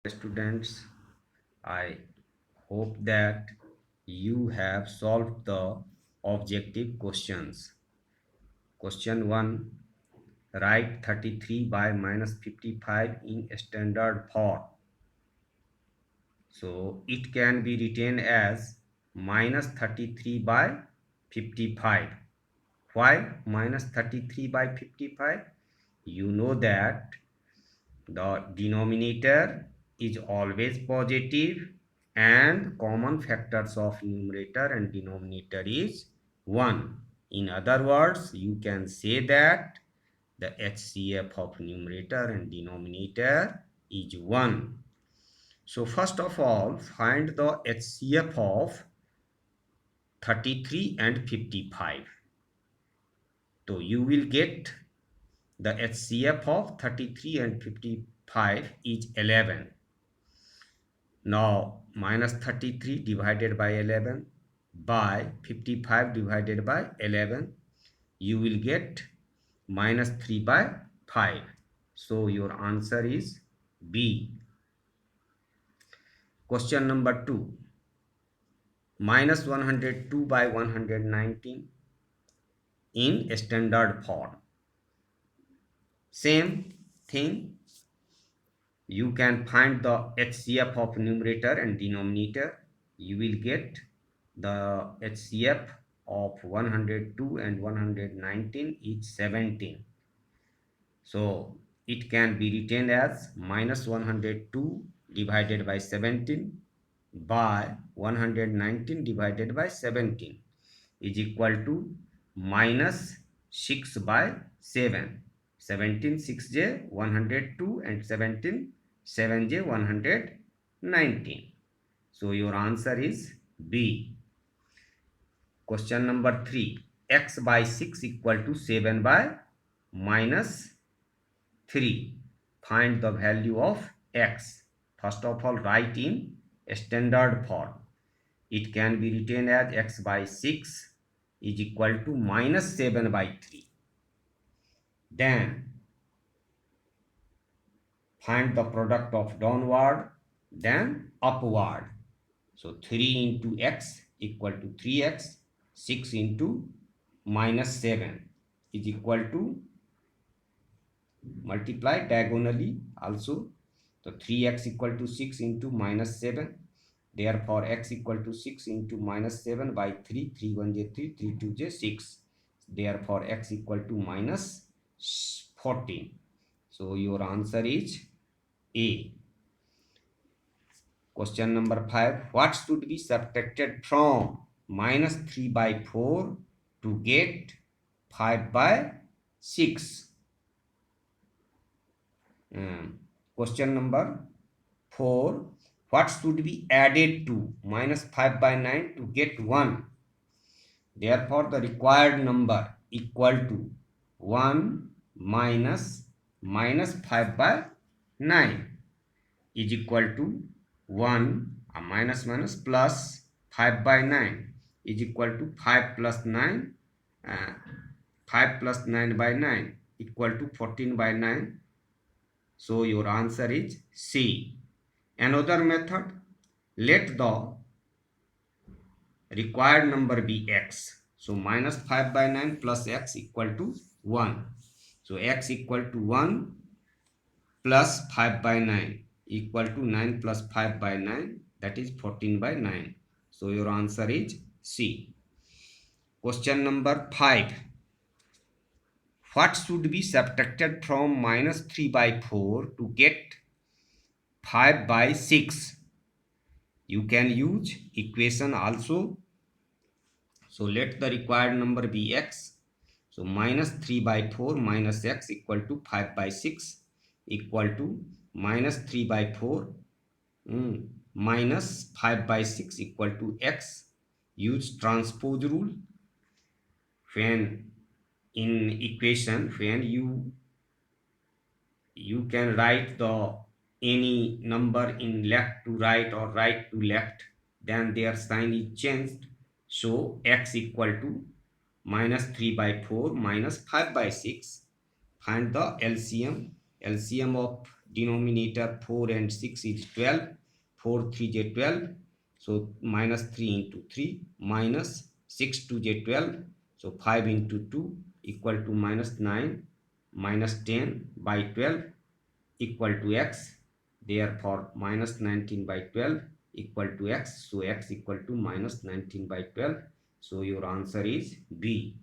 Students, I hope that you have solved the objective questions. Question 1. Write 33 by minus 55 in standard form. So it can be written as minus 33 by 55. Why minus 33 by 55? You know that the denominator is always positive and common factors of numerator and denominator is 1. In other words, you can say that the HCF of numerator and denominator is 1. So first of all, find the HCF of 33 and 55. So you will get the HCF of 33 and 55 is 11. Now minus 33 divided by 11 by 55 divided by 11, you will get minus 3 by 5. So your answer is B. Question number 2. Minus 102 by 119 in standard form. Same thing. You can find the HCF of numerator and denominator. You will get the HCF of 102 and 119 is 17. So it can be written as minus 102 divided by 17 by 119 divided by 17 is equal to minus 6 by 7. 17 6j 102 and 17 7j 119. So your answer is B. Question number 3. X by 6 equal to 7 by minus 3. Find the value of x. First of all, write in standard form. It can be written as x by 6 is equal to minus 7 by 3. Then find the product of downward, then upward. So 3 into x equal to 3x, 6 into minus 7 is equal to, multiply diagonally also. So 3x equal to 6 into minus 7. Therefore, x equal to 6 into minus 7 by 3. 3 1 j 3, 3 2 j 6. Therefore, x equal to minus 14. So your answer is A. Question number 5. What should be subtracted from minus 3 by 4 to get 5 by 6? Question number 4. What should be added to minus 5 by 9 to get 1? Therefore, the required number equal to 1 minus 5 by 9 is equal to 1 minus minus plus 5 by 9 is equal to 5 plus 9. 5 plus 9 by 9 equal to 14 by 9. So your answer is C. Another method, let the required number be x. So minus 5 by 9 plus x equal to 1. So x equal to 1 plus 5 by 9 equal to 9 plus 5 by 9, that is 14 by 9. So your answer is C. Question number 5. What should be subtracted from minus 3 by 4 to get 5 by 6? You can use equation also. So let the required number be x. So minus 3 by 4 minus x equal to 5 by 6 equal to minus 3 by 4 minus 5 by 6 equal to x. Use transpose rule. When in equation, when you can write the any number in left to right or right to left, then their sign is changed. So x equal to minus 3 by 4 minus 5 by 6. Find the LCM. LCM of denominator 4 and 6 is 12. 4 3 is 12. So minus 3 into 3 minus 6 2 is 12. So 5 into 2 equal to minus 9 minus 10 by 12 equal to x. Therefore minus 19 by 12 equal to x. So x equal to minus 19 by 12. So your answer is B.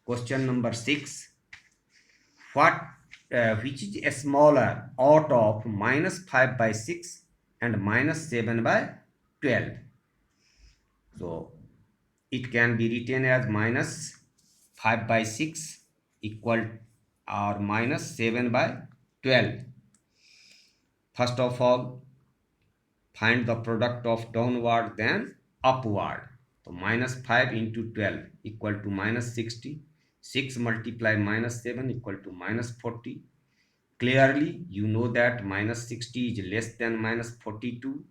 Question number 6. Which is a smaller out of minus 5 by 6 and minus 7 by 12? So it can be written as minus 5 by 6 equal or minus 7 by 12. First of all, find the product of downward then upward. So minus 5 into 12 equal to minus 60. 6 multiply minus 7 equal to minus 40. Clearly, you know that minus 60 is less than minus 42.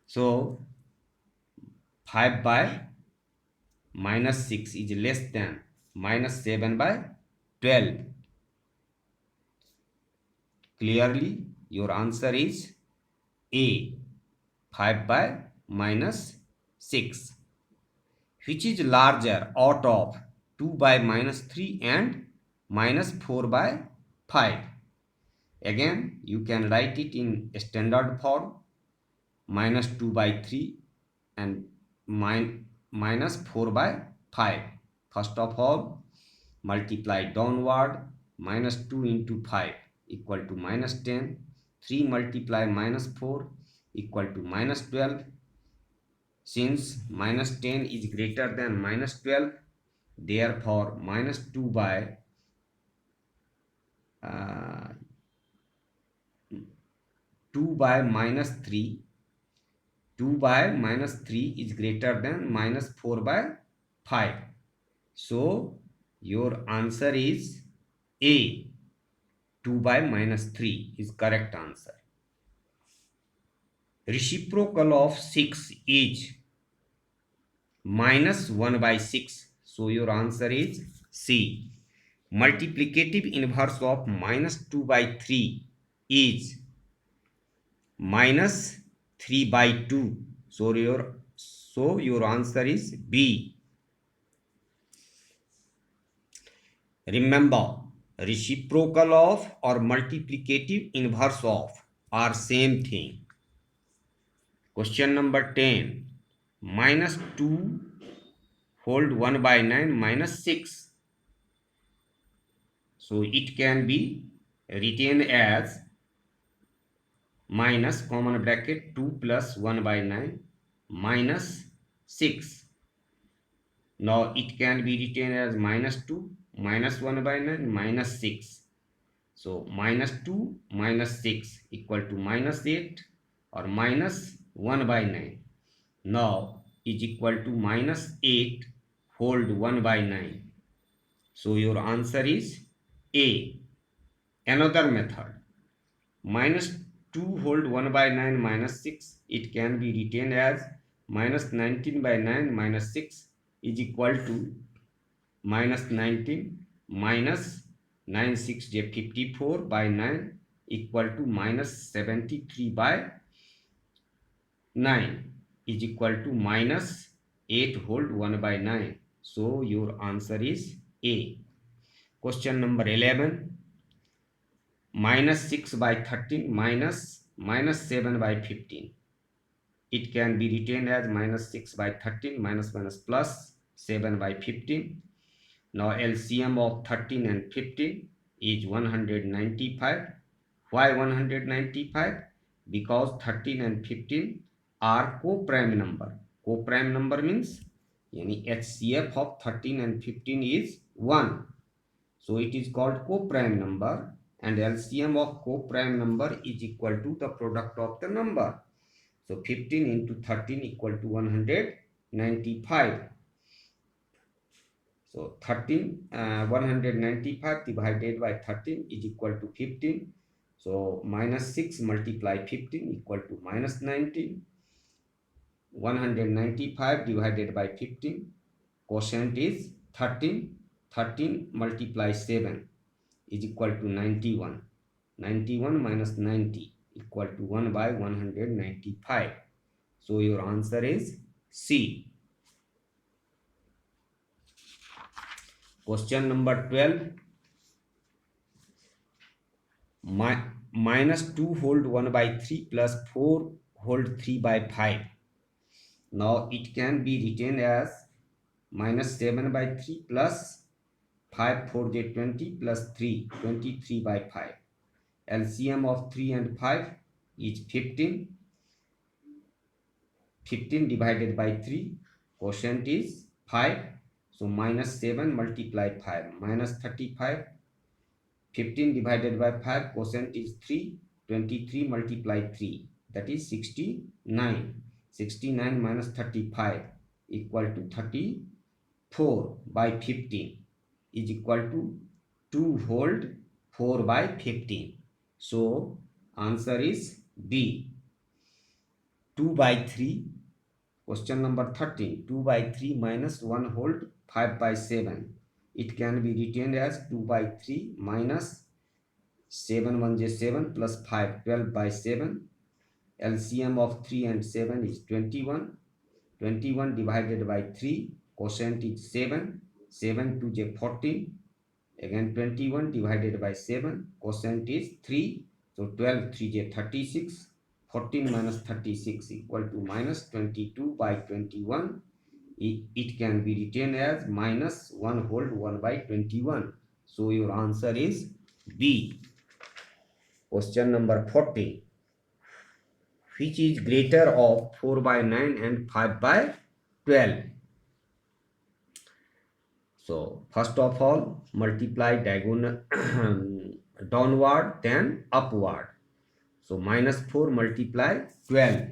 So 5 by minus 6 is less than minus 7 by 12. Clearly, your answer is A. 5 by minus 6. Which is larger out of 2 by minus 3 and minus 4 by 5? Again, you can write it in standard form. Minus 2 by 3 and minus 4 by 5. First of all, multiply downward. Minus 2 into 5 equal to minus 10. 3 multiply minus 4 equal to minus 12. Since minus 10 is greater than minus 12, therefore minus 2 by 2 by minus 3, 2 by minus 3 is greater than minus 4 by 5. So your answer is A. 2 by minus 3 is correct answer. Reciprocal of 6 is minus 1 by 6. So your answer is C. Multiplicative inverse of minus 2 by 3 is minus 3 by 2. So your answer is B. Remember, reciprocal of or multiplicative inverse of are same thing. Question number 10. Minus 2 hold 1 by 9 minus 6. So it can be written as minus common bracket 2 plus 1 by 9 minus 6. Now it can be written as minus 2 minus 1 by 9 minus 6. So minus 2 minus 6 equal to minus 8 or minus 1 by 9. Now is equal to minus 8 hold 1 by 9. So your answer is A. Another method, minus 2 hold 1 by 9 minus 6. It can be written as minus 19 by 9 minus 6 is equal to minus 19 minus 9 6 is 54 by 9 equal to minus 73 by 9 is equal to minus 8 hold 1 by 9. So your answer is A. Question number 11. Minus 6 by 13 minus 7 by 15. It can be written as minus 6 by 13 minus plus 7 by 15. Now LCM of 13 and 15 is 195. Why 195? Because 13 and 15 are co-prime number. Co-prime number means yani HCF of 13 and 15 is 1. So it is called co-prime number, and LCM of co-prime number is equal to the product of the number. So 15 into 13 equal to 195. So 195 divided by 13 is equal to 15. So minus 6 multiply 15 equal to minus 19. 195 divided by 15. Quotient is 13. 13 multiply 7 is equal to 91. 91 minus 90 equal to 1 by 195. So your answer is C. Question number 12. Minus 2 hold 1 by 3 plus 4 hold 3 by 5. Now it can be written as minus 7 by 3 plus 5 4 j 20 plus 3 23 by 5. LCM of 3 and 5 is 15. 15 divided by 3, quotient is 5. So minus 7 multiply 5, minus 35. 15 divided by 5, quotient is 3. 23 multiply 3, that is 69. 69 minus 35 equal to 34 by 15 is equal to 2 hold 4 by 15. So answer is B. 2 by 3. Question number 13. 2 by 3 minus 1 hold 5 by 7. It can be written as 2 by 3 minus 7 1 j 7 plus 5 12 by 7. LCM of 3 and 7 is 21. 21 divided by 3. Quotient is 7. 7 2 j 14. Again 21 divided by 7. Quotient is 3. So 12 3 j 36. 14 minus 36 equal to minus 22 by 21. It can be written as minus 1 hold 1 by 21. So your answer is B. Question number 14. Which is greater of 4 by 9 and 5 by 12? So first of all, multiply diagonal downward then upward. So minus 4 multiply 12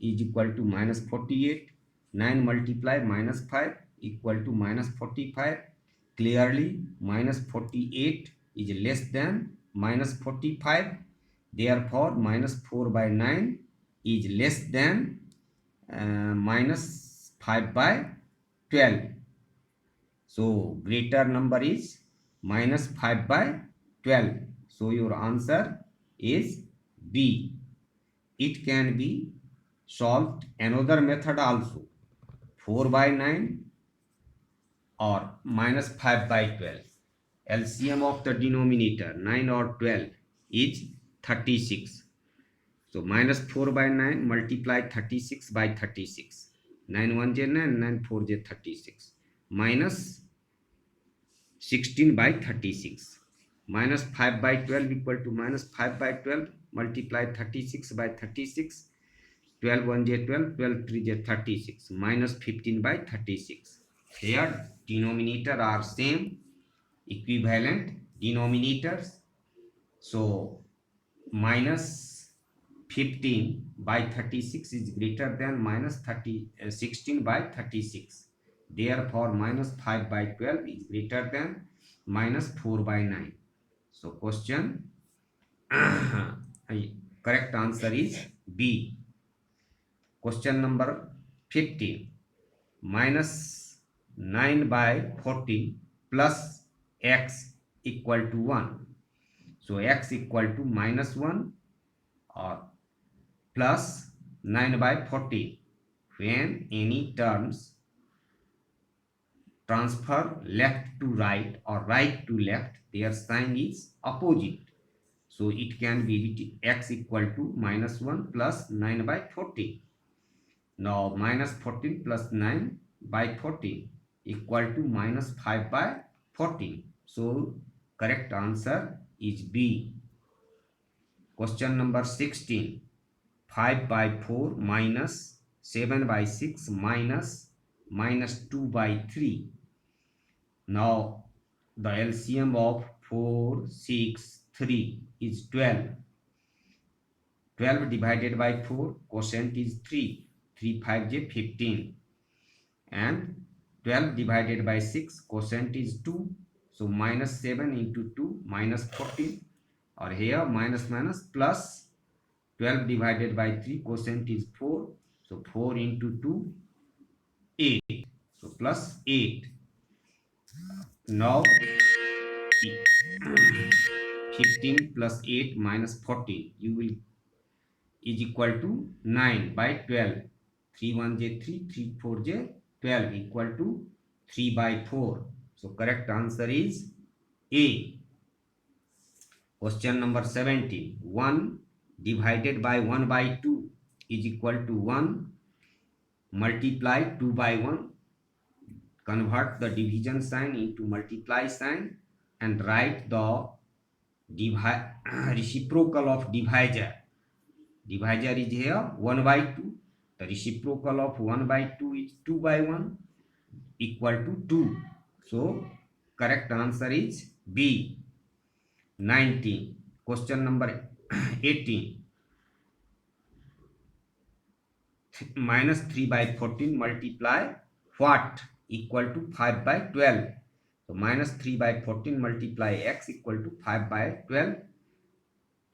is equal to minus 48. 9 multiply minus 5 equal to minus 45. Clearly minus 48 is less than minus 45. Therefore minus 4 by 9 is less than minus 5 by 12. So greater number is minus 5 by 12. So your answer is B. It can be solved another method also. 4 by 9 or minus 5 by 12. LCM of the denominator 9 or 12 is 36. So minus 4 by 9 multiply 36 by 36. 9 1 j 9, 9 4 j 36. Minus 16 by 36. Minus 5 by 12 equal to minus 5 by 12 multiply 36 by 36. 12 1 j 12, 12 3 j 36. Minus 15 by 36. Here denominator are same, equivalent denominators. So minus 15 by 36 is greater than minus 16 by 36. Therefore minus 5 by 12 is greater than minus 4 by 9. So question correct answer is B. Question number 15. Minus 9 by 14 plus x equal to 1. So x equal to minus 1 or plus 9 by 14. When any terms transfer left to right or right to left, their sign is opposite. So it can be written x equal to minus 1 plus 9 by 14. Now minus 14 plus 9 by 14 equal to minus 5 by 14. So correct answer is B. Question number 16. 5 by 4 minus 7 by 6 minus 2 by 3. Now the LCM of 4, 6, 3 is 12. 12 divided by 4, quotient is 3. 3 5 j 15. And 12 divided by 6, quotient is 2. So minus 7 into 2 minus 14. Or here minus minus plus 12 divided by 3, quotient is 4. So 4 into 2, 8. So plus 8. Now 15 plus 8 minus 14. You will is equal to 9 by 12. 3 1 j 3, 3 4 j 12 equal to 3 by 4. So correct answer is A. Question number 17. 1 divided by 1 by 2 is equal to 1 multiply 2 by 1. Convert the division sign into multiply sign and write the reciprocal of divisor. Divisor is here 1 by 2. The reciprocal of 1 by 2 is 2 by 1 equal to 2. So correct answer is B. 19. Question number 18. Minus 3 by 14 multiply what equal to 5 by 12. So minus 3 by 14 multiply x equal to 5 by 12.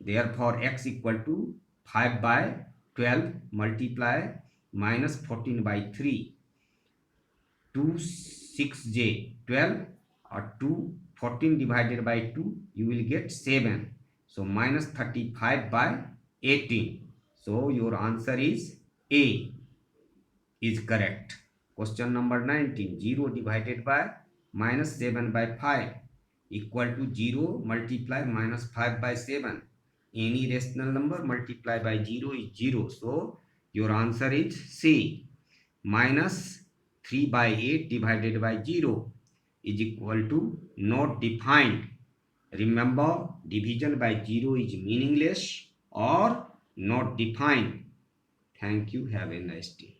Therefore x equal to 5 by 12 multiply minus 14 by 3. 2 6j 12 or 2 14 divided by 2 you will get 7. So minus 35 by 18. So your answer is A is correct. Question number 19. 0 divided by minus 7 by 5 equal to 0 multiply minus 5 by 7. Any rational number multiplied by 0 is 0. So your answer is C. Minus 3 by 8 divided by 0 is equal to not defined. Remember, division by 0 is meaningless or not defined. Thank you. Have a nice day.